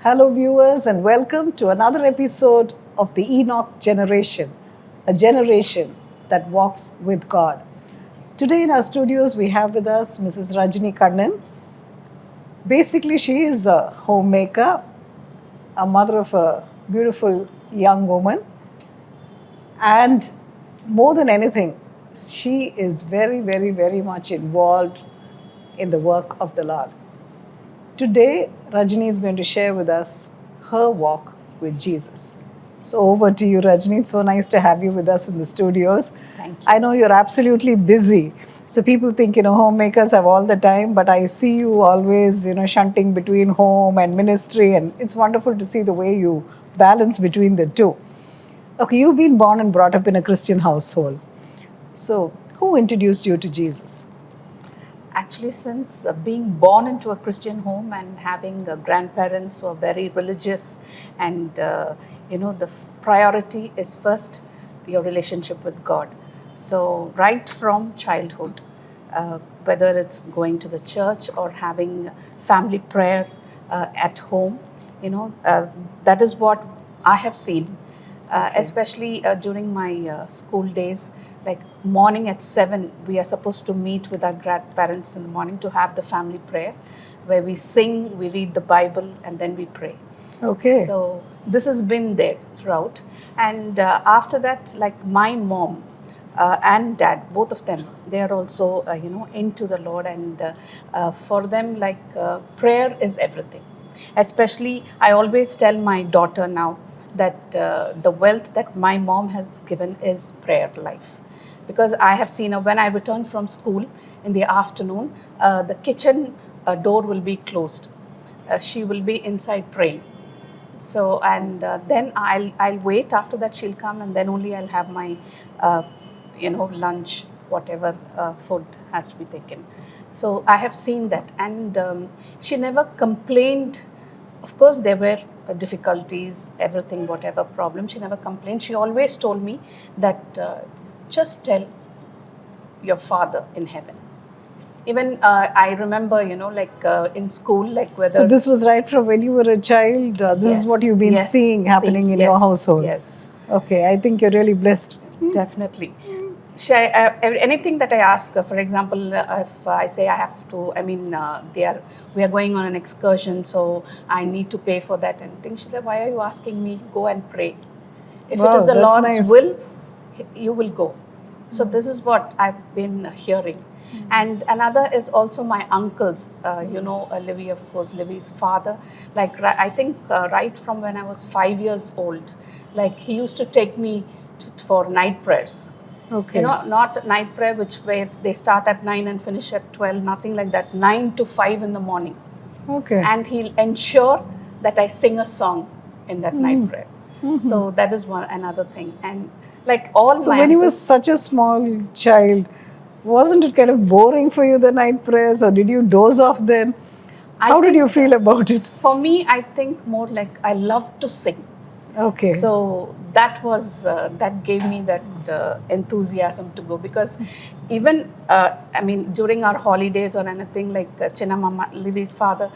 Hello, viewers, and welcome to another episode of the Enoch generation, a generation that walks with God. Today in our studios, we have with us Mrs. Rajini Kannan. Basically, she is a homemaker, a mother of a beautiful young woman, and more than anything, she is very much involved in the work of the Lord. Today, Rajini is going to share with us her walk with Jesus. So over to you, Rajini. It's so nice to have you with us in the studios. Thank you. I know you're absolutely busy. So people think, homemakers have all the time, but I see you always, shunting between home and ministry, and it's wonderful to see the way you balance between the two. Okay, you've been born and brought up in a Christian household. So who introduced you to Jesus? Actually, since being born into a Christian home and having grandparents who are very religious, and the priority is first your relationship with God. So right from childhood, whether it's going to the church or having family prayer at home, that is what I have seen. Especially during my school days, like morning at 7, we are supposed to meet with our grandparents in the morning to have the family prayer, where we sing, we read the Bible, and then we pray. Okay. So this has been there throughout. And after that, like my mom and dad, both of them, they are also, into the Lord. And for them, prayer is everything. Especially, I always tell my daughter now, that the wealth that my mom has given is prayer life. Because I have seen her when I return from school in the afternoon, the kitchen door will be closed. She will be inside praying. So, and then I'll wait. After that, she'll come, and then only I'll have my, lunch, whatever food has to be taken. So I have seen that, and she never complained. Of course, there were difficulties, everything, whatever problem, she never complained. She always told me that just tell your Father in heaven. Even I remember, in school, whether... So this was right from when you were a child? This is what you've been seeing happening in your household? Yes. Okay, I think you're really blessed. Definitely. Anything that I ask her, for example, if I say I have to, we are going on an excursion, so I need to pay for that and things. She said, why are you asking me? Go and pray. If it is the Lord's will, you will go. So this is what I've been hearing. And another is also my uncles, Livy, of course, Livy's father. I think right from when I was 5 years old, he used to take me for night prayers. Okay. Not night prayer, where they start at 9 and finish at 12, nothing like that. 9 to 5 in the morning. Okay. And he'll ensure that I sing a song in that night prayer. Mm-hmm. So that is another thing. And So when you were such a small child, wasn't it kind of boring for you, the night prayers, or did you doze off then? How did you feel about it? For me, I think more like I love to sing. Okay. So that was that gave me that enthusiasm to go, because even during our holidays or anything, Chinnamama, Livy's father,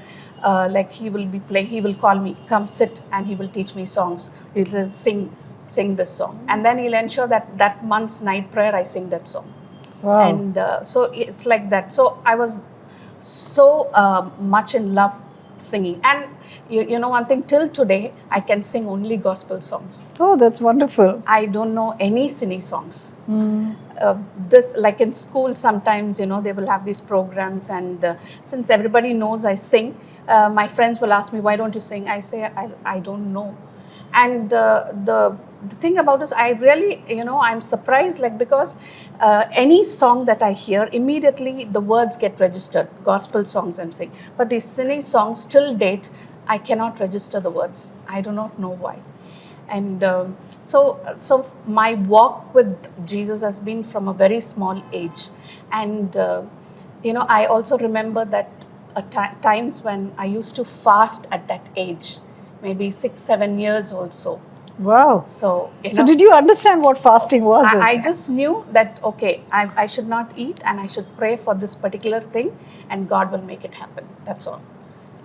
he will be playing, he will call me, come sit, and he will teach me songs. He will sing this song, and then he'll ensure that month's night prayer I sing that song. Wow. And so it's like that. So I was so much in love singing, and one thing, till today I can sing only gospel songs. Oh, that's wonderful. I don't know any cine songs. This, in school, sometimes they will have these programs, and since everybody knows I sing, my friends will ask me, why don't you sing? I say I don't know. And the thing about this, I really, I'm surprised, because any song that I hear, immediately the words get registered. Gospel songs I'm saying. But these cine songs, till date, I cannot register the words. I do not know why. And so my walk with Jesus has been from a very small age. And, I also remember that times when I used to fast at that age, maybe 6-7 years also. Wow. So did you understand what fasting was? I just knew that, okay, I should not eat, and I should pray for this particular thing, and God will make it happen. That's all.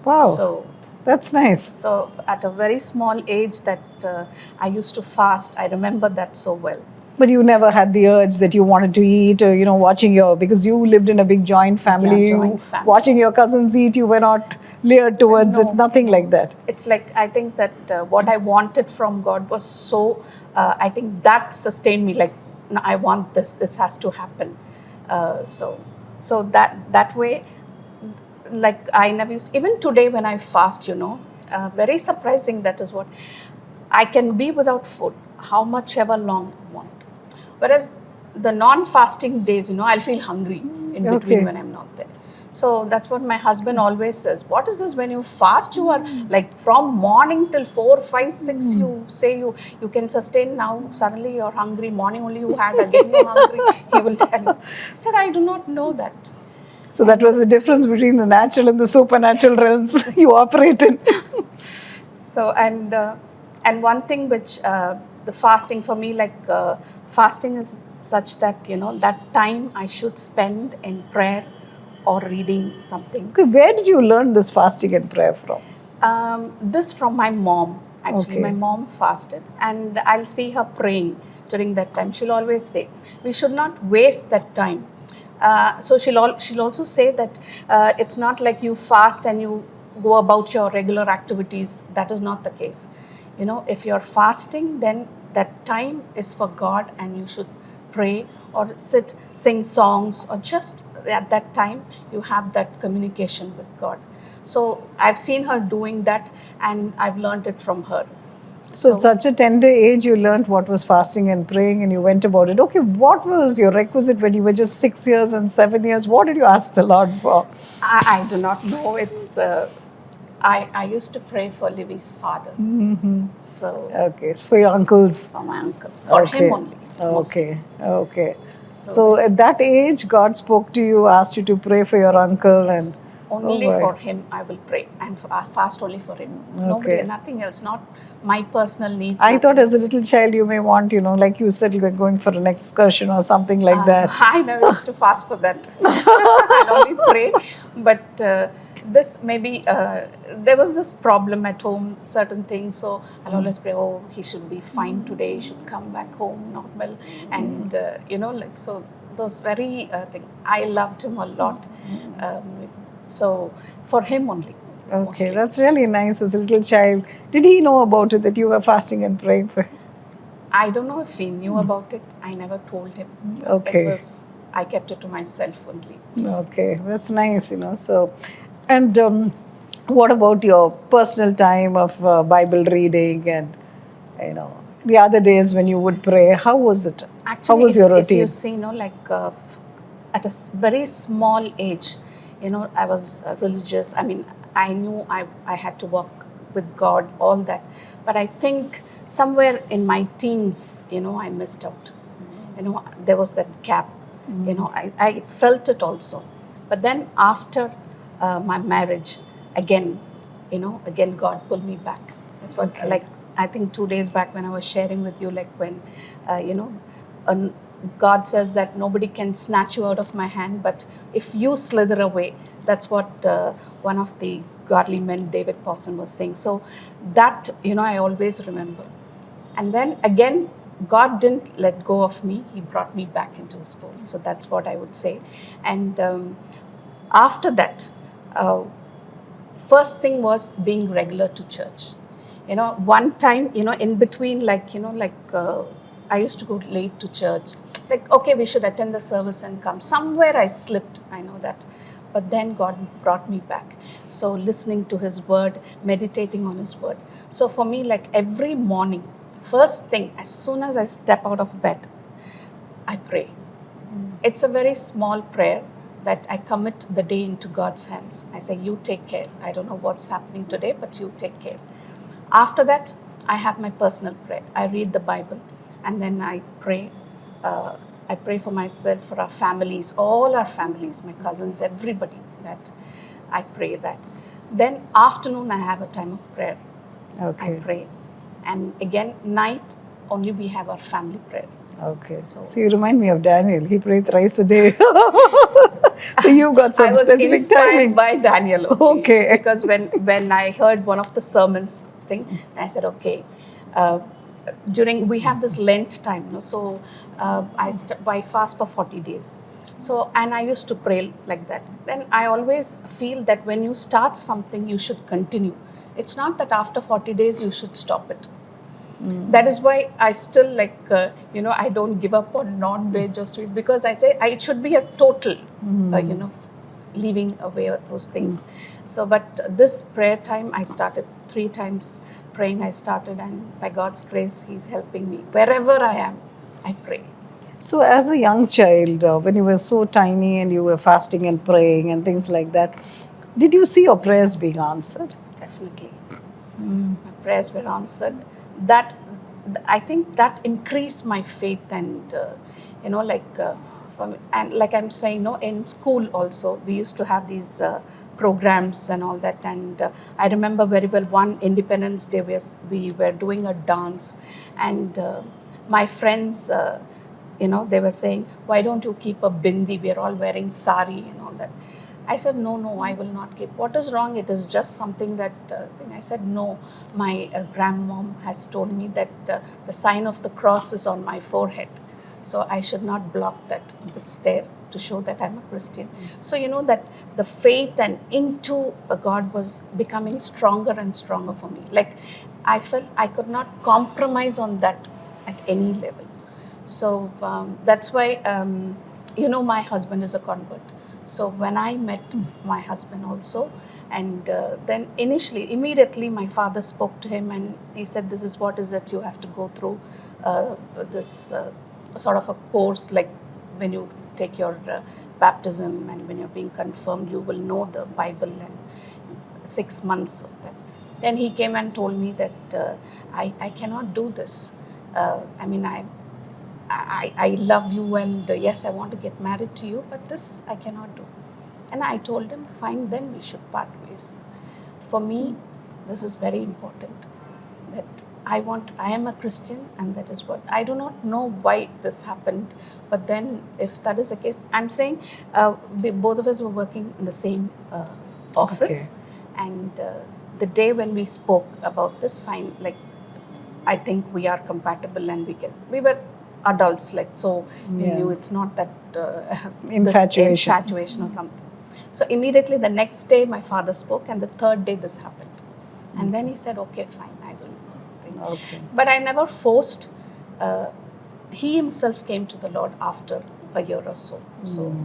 Wow. So That's nice. So at a very small age that I used to fast, I remember that so well. But you never had the urge that you wanted to eat, or, watching because you lived in a big joint family, joint family. watching your cousins eat, you were not leered towards it, nothing like that. It's like, I think that what I wanted from God was so, I think that sustained me, like, no, I want this has to happen. So that way, like, I never used, even today when I fast, very surprising, that is what, I can be without food, how much ever long I want. Whereas the non-fasting days, I'll feel hungry in between when I'm not there. So that's what my husband always says. What is this? When you fast, you are like from morning till 4, 5, 6, you say you can sustain. Now suddenly you're hungry. Morning only you had, again you're hungry. He will tell you. I said, I do not know that. So that was the difference between the natural and the supernatural realms you operate in. So, and one thing which the fasting for me, like fasting is such that, that time I should spend in prayer or reading something. Okay, where did you learn this fasting and prayer from? This from my mom. Actually, Okay. my mom fasted, and I'll see her praying during that time. She'll always say, we should not waste that time. So she'll also say that it's not like you fast and you go about your regular activities. That is not the case. If you're fasting, then that time is for God, and you should pray or sit, sing songs, or just at that time you have that communication with God. So I've seen her doing that, and I've learned it from her. So at such a tender age, you learned what was fasting and praying, and you went about it. Okay, what was your requisite when you were just 6 years and 7 years? What did you ask the Lord for? I do not know. It's I used to pray for Livy's father. Mm-hmm. So okay, it's for your uncles. For my uncle. For him only. Okay, okay. So at that age, God spoke to you, asked you to pray for your uncle, and only for him I will pray, and fast only for him. Nobody, nothing else, not my personal needs. I thought as a little child you may want, like you said, you were going for an excursion or something like that. I never used to fast for that. I'd only pray, but this maybe there was this problem at home, certain things, so I'll always pray, oh, he should be fine today, he should come back home normal, and like, so those very things. I loved him a lot, so for him only. Okay, mostly. That's really nice. As a little child, did he know about it, that you were fasting and praying for him? I don't know if he knew about it. I never told him. Okay. I kept it to myself only. Okay, that's nice, So, and what about your personal time of Bible reading and, the other days when you would pray? How was it? Actually, how was your routine? If you see, at a very small age, I was religious. I mean, I knew I had to walk with God, all that. But I think somewhere in my teens, I missed out. There was that gap. I felt it also. But then after my marriage, again God pulled me back. That's what, like, I think 2 days back when I was sharing with you, like when, God says that nobody can snatch you out of my hand, but if you slither away, that's what one of the godly men, David Pawson, was saying. So that, I always remember. And then again, God didn't let go of me. He brought me back into his fold. So that's what I would say. And after that, first thing was being regular to church. One time, in between, I used to go late to church. Like, okay, we should attend the service and come. Somewhere I slipped, I know that. But then God brought me back. So listening to his word, meditating on his word. So for me, like every morning, first thing, as soon as I step out of bed, I pray. It's a very small prayer that I commit the day into God's hands. I say, you take care. I don't know what's happening today, but you take care. After that, I have my personal prayer. I read the Bible, and then I pray. I pray for myself, for our families, all our families, my cousins, everybody, that I pray that. Then afternoon, I have a time of prayer. Okay. I pray. And again, night, only we have our family prayer. Okay. So you remind me of Daniel. He prayed thrice a day. So you got some I was specific inspired timing. by Daniel. Okay. Because when I heard one of the sermons thing, I said, okay. Uh, During we have this Lent time, no? So I fast for 40 days. So and I used to pray like that. Then I always feel that when you start something, you should continue. It's not that after 40 days you should stop it. That is why I still I don't give up on non-veg or sweet, because I say it should be a total, leaving away those things. So, but this prayer time, I started 3 times praying. I started, and by God's grace, He's helping me. Wherever I am, I pray. So, as a young child, when you were so tiny and you were fasting and praying and things like that, did you see your prayers being answered? Definitely. My prayers were answered. That I think that increased my faith, and and like I'm saying, in school also we used to have these programs and all that, and I remember very well one Independence Day we were doing a dance, and my friends, they were saying, why don't you keep a bindi? We are all wearing sari and all that. I said, no, I will not keep. What is wrong? It is just something that thing. I said, no, my grandmom has told me that the sign of the cross is on my forehead. So I should not block that. It's there to show that I'm a Christian. So that the faith and into God was becoming stronger and stronger for me. Like I felt I could not compromise on that at any level. So that's why, my husband is a convert. So when I met my husband also, and then immediately my father spoke to him, and he said, this is what is it you have to go through, this sort of a course, like when you take your baptism and when you're being confirmed, you will know the Bible, and 6 months of that. Then he came and told me that I cannot do this. I love you, and yes, I want to get married to you, but this I cannot do. And I told him, fine, then we should part ways. For me, this is very important, that I am a Christian, and that is what, I do not know why this happened, but then if that is the case, I'm saying both of us were working in the same office, okay. And the day when we spoke about this, fine, like I think we are compatible and we were adults, so we knew it's not that infatuation or something. So immediately the next day my father spoke, and the third day this happened. And then he said, okay, fine, I will think. Okay. But I never forced. He himself came to the Lord after a year or so. So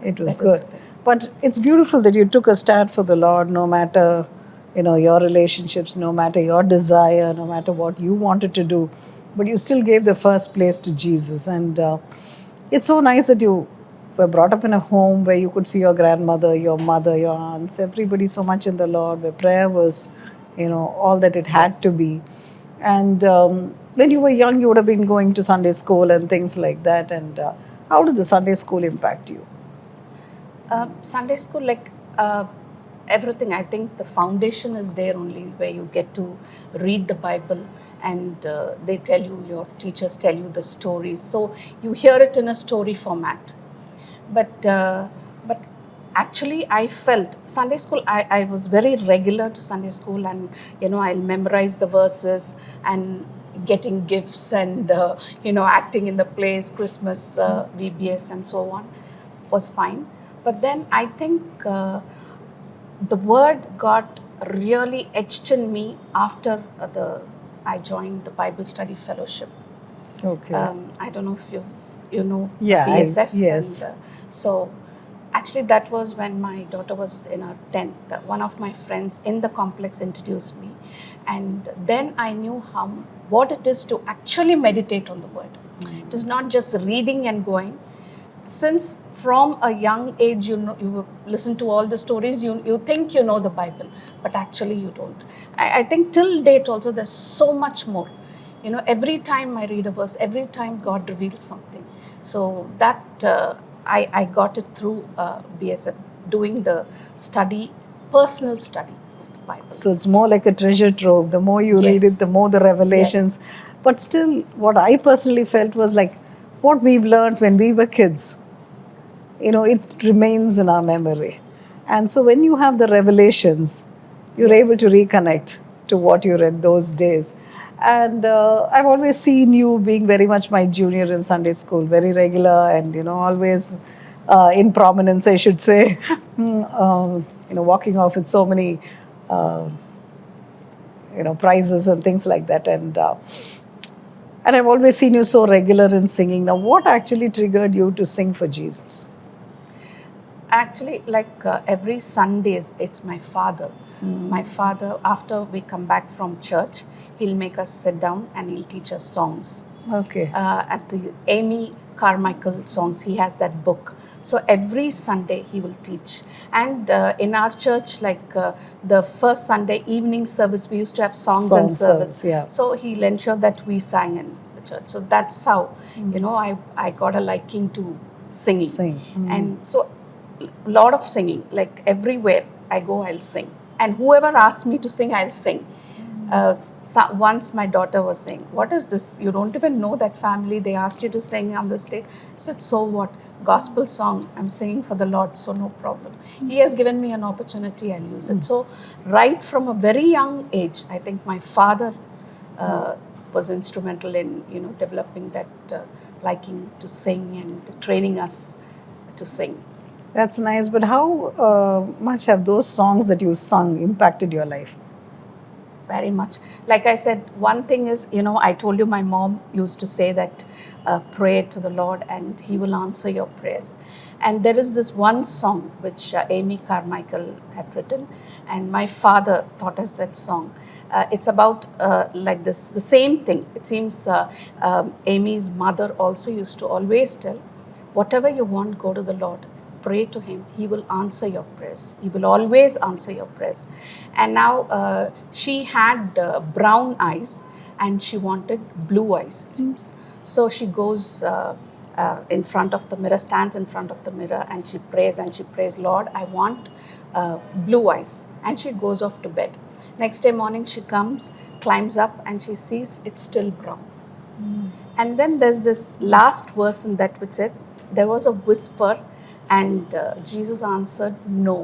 it was good. But it's beautiful that you took a stand for the Lord, no matter your relationships, no matter your desire, no matter what you wanted to do. But you still gave the first place to Jesus. And it's so nice that you were brought up in a home where you could see your grandmother, your mother, your aunts, everybody so much in the Lord, where prayer was, all that it had to be. And when you were young, you would have been going to Sunday school and things like that. And how did the Sunday school impact you? Sunday school, everything. I think the foundation is there only, where you get to read the Bible, and they tell you, your teachers tell you the stories. So you hear it in a story format. But actually I felt Sunday school, I was very regular to Sunday school, and I'll memorize the verses and getting gifts and acting in the plays, Christmas, VBS and so on was fine. But then I think the word got really etched in me after I joined the Bible Study Fellowship. Okay. I don't know if you know BSF. Yes. And, so actually that was when my daughter was in her 10th. One of my friends in the complex introduced me. And then I knew what it is to actually meditate on the word. It is not just reading and going. Since from a young age, you listen to all the stories, you think you know the Bible, but actually you don't. I think till date also there's so much more. Every time I read a verse, every time God reveals something. So that I got it through BSF, doing the personal study of the Bible. So it's more like a treasure trove. The more you read it, the more the revelations. Yes. But still, what I personally felt was like what we've learned when we were kids. it remains in our memory. And so when you have the revelations, you're able to reconnect to what you read those days. And I've always seen you being very much my junior in Sunday school, very regular and, always in prominence, I should say, walking off with so many, prizes and things like that. And I've always seen you so regular in singing. Now, what actually triggered you to sing for Jesus? Actually, every Sundays, it's my father. My father, after we come back from church, he'll make us sit down and he'll teach us songs. Okay. At the Amy Carmichael songs, he has that book. So every Sunday he will teach. And in our church, the first Sunday evening service, we used to have songs and service. Yeah. So he'll ensure that we sang in the church. So that's how, I got a liking to singing. And so a lot of singing, like everywhere I go, I'll sing. And whoever asks me to sing, I'll sing. Once my daughter was saying, "What is this? You don't even know that family. They asked you to sing on this day." I said, "So what? Gospel song. I'm singing for the Lord, so no problem. He has given me an opportunity. I'll use it." So right from a very young age, I think my father was instrumental in developing that liking to sing and training us to sing. That's nice. But how much have those songs that you sung impacted your life? Very much. Like I said, one thing is, I told you my mom used to say that pray to the Lord and He will answer your prayers. And there is this one song which Amy Carmichael had written, and my father taught us that song. It's about the same thing. It seems Amy's mother also used to always tell, whatever you want, go to the Lord. Pray to Him. He will answer your prayers. He will always answer your prayers. And now she had brown eyes and she wanted blue eyes, it seems. So she goes in front of the mirror, stands in front of the mirror, and she prays, "Lord, I want blue eyes." And she goes off to bed. Next day morning she comes, climbs up, and she sees it's still brown. And then there's this last verse in that which said, there was a whisper, and Jesus answered, "No."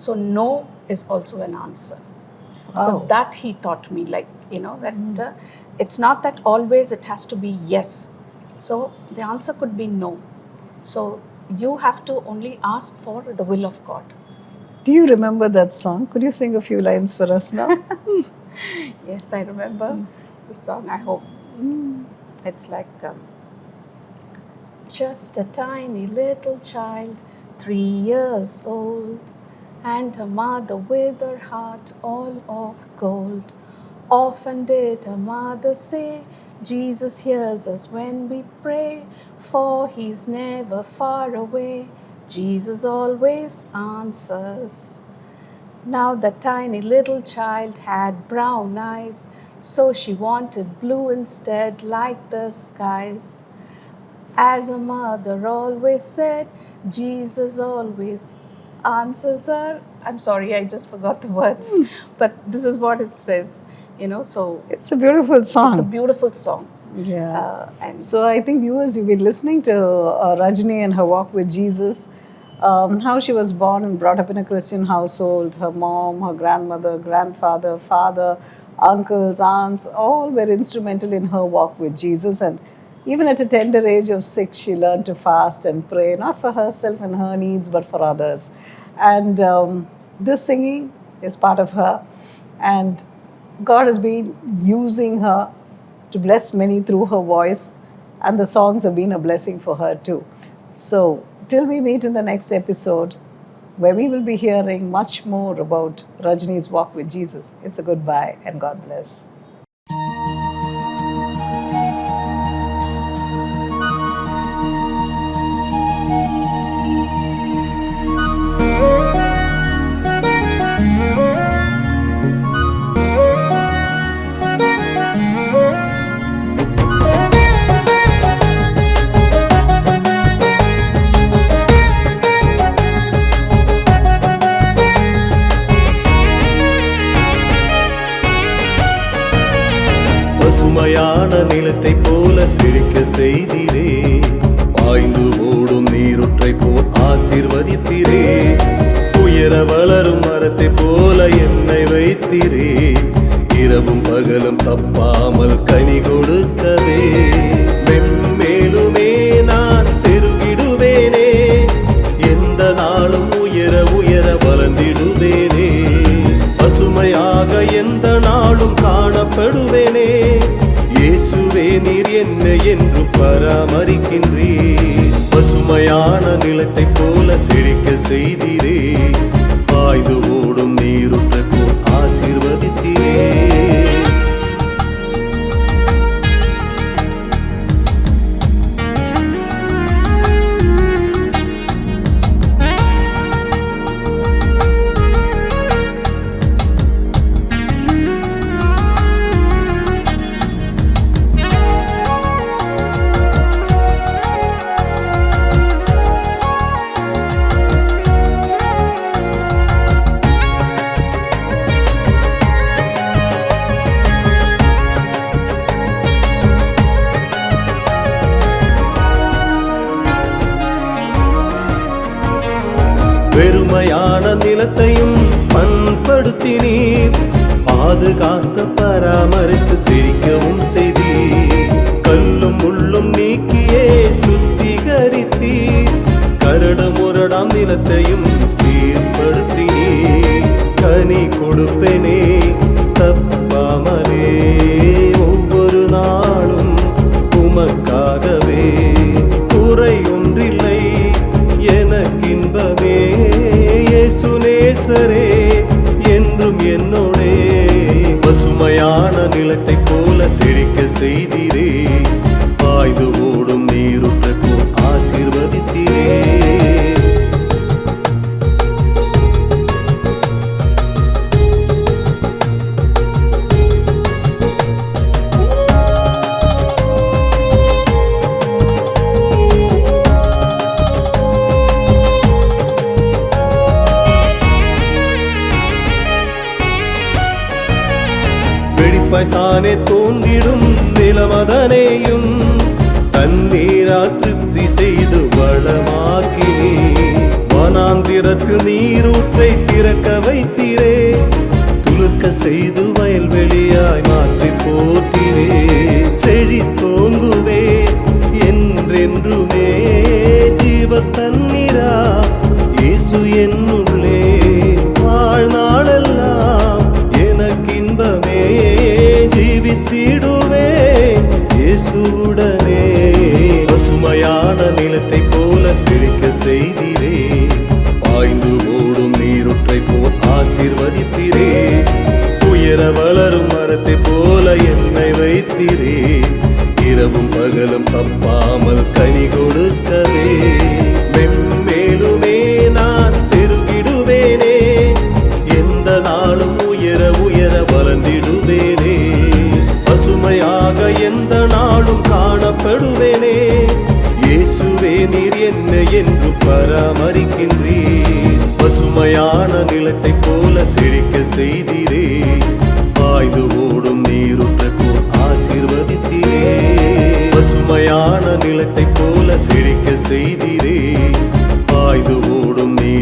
So no is also an answer. So that he taught me, that it's not that always it has to be yes. So the answer could be no. So you have to only ask for the will of God. Do you remember that song? Could you sing a few lines for us now? Yes, I remember the song, I hope. It's like... just a tiny little child, 3 years old, and her mother with her heart all of gold. Often did her mother say, "Jesus hears us when we pray, for He's never far away. Jesus always answers." Now the tiny little child had brown eyes, so she wanted blue instead, like the skies. As a mother always said, Jesus always answers her. I'm sorry, I just forgot the words. But this is what it says, so... It's a beautiful song. It's a beautiful song. Yeah. So I think viewers, you've been listening to Rajini and her walk with Jesus, how she was born and brought up in a Christian household. Her mom, her grandmother, grandfather, father, uncles, aunts, all were instrumental in her walk with Jesus. And even at a tender age of 6, she learned to fast and pray, not for herself and her needs, but for others. And this singing is part of her. And God has been using her to bless many through her voice. And the songs have been a blessing for her too. So, till we meet in the next episode, where we will be hearing much more about Rajini's walk with Jesus, it's a goodbye and God bless. பசுமையான நிலத்தை போல செழிக்க செய்திரே, பாய்ந்து ஓடும் நீருற்றை போல் ஆசீர்வதித்தீரே. உயர வளரும் மரத்தை போல என்னை வைத்தீரே. இரவும் பகலும் தப்பாமல் கனி கொடுக்கவே. மென்மேலுமே நான் பெருகிடுவேனே. எந்த நாளும் உயர உயர வளர்ந்திடுவேனே. பசுமையாக எந்த நாளும் காணப்படுவேனே. இயேசுவே நீர் என்னை என்று பராமரிக்கின்றீர். பசுமையான நிலத்தை போல செழிக்க செய்தீரே. பாய்ந்து ஓடும் நீருற்றை போல் ஆசீர்வதித்தீரே. வெறுமையான நிலத்தையும் பண்படுத்தினீர். பாதுகாத்து பராமரித்து சிரிக்கவும் செய்தீர். கல்லும் முள்ளும் நீக்கியே சுத்திகரித்தீர். கரடு முரடாம் நிலத்தையும் சீர்படுத்தினீர். கனி கொடுப்பேனே தப்பாமலே. ஒவ்வொரு நாளும் உமக்காகவே. குறை ஒன்றில்லை எனக்கின்பமே. இயேசுநேசரே என்றும் என்னோடே. பசுமையான நிலத்தை போல செழிக்க செய்தீரே. பாய்ந்து ஓடும் நீருற்றை போல் ஆசீர்வதித்தீரே. தானே தோன்றிடும் நிலமதனையும் தண்ணீரால் திருப்தி செய்து வளமாக்கினே. வனாந்திரத்தில் நீரூற்றை திறக்க வைத்தீரே. துளுக்க செய்து வயல்வெளியாய் மாற்றி போற்றினே. செழித்தோங்குவே என்றென்றுமே. ஜீவ தண்ணீரா இயேசு என்னுள்ளே. வாழ்நாளெல்லாம் எனக்கின்பமே. ஜீவித்திடுவே இயேசுவுடனே. பசுமையான நிலத்தை போல செழிக்க செய்தீரே. பாய்ந்து ஓடும் நீருற்றை போல் ஆசீர்வதித்தீரே. உயர வளரும் மரத்தை போல என்னை வைத்தீரே. இரவும் பகலும் தப்பாமல் கனி கொடுக்கவே. மென்மேலுமே நான் பெருகிடுவேனே. எந்த நாளும் உயர உயர வளர்ந்திடுவேனே. பசுமையாக எந்த நாளும் காணப்படுவேனே. இயேசுவே நீர் என்னை என்று பராமரிக்கின்றீர். பசுமையான நிலத்தை போல செழிக்க செய்தீரே. பாய்ந்து ஓடும் நீருற்றை போல் ஆசீர்வதித்தீரே. பசுமையான நிலத்தை போல செழிக்க செய்தீரே. பாய்ந்து ஓடும் நீர்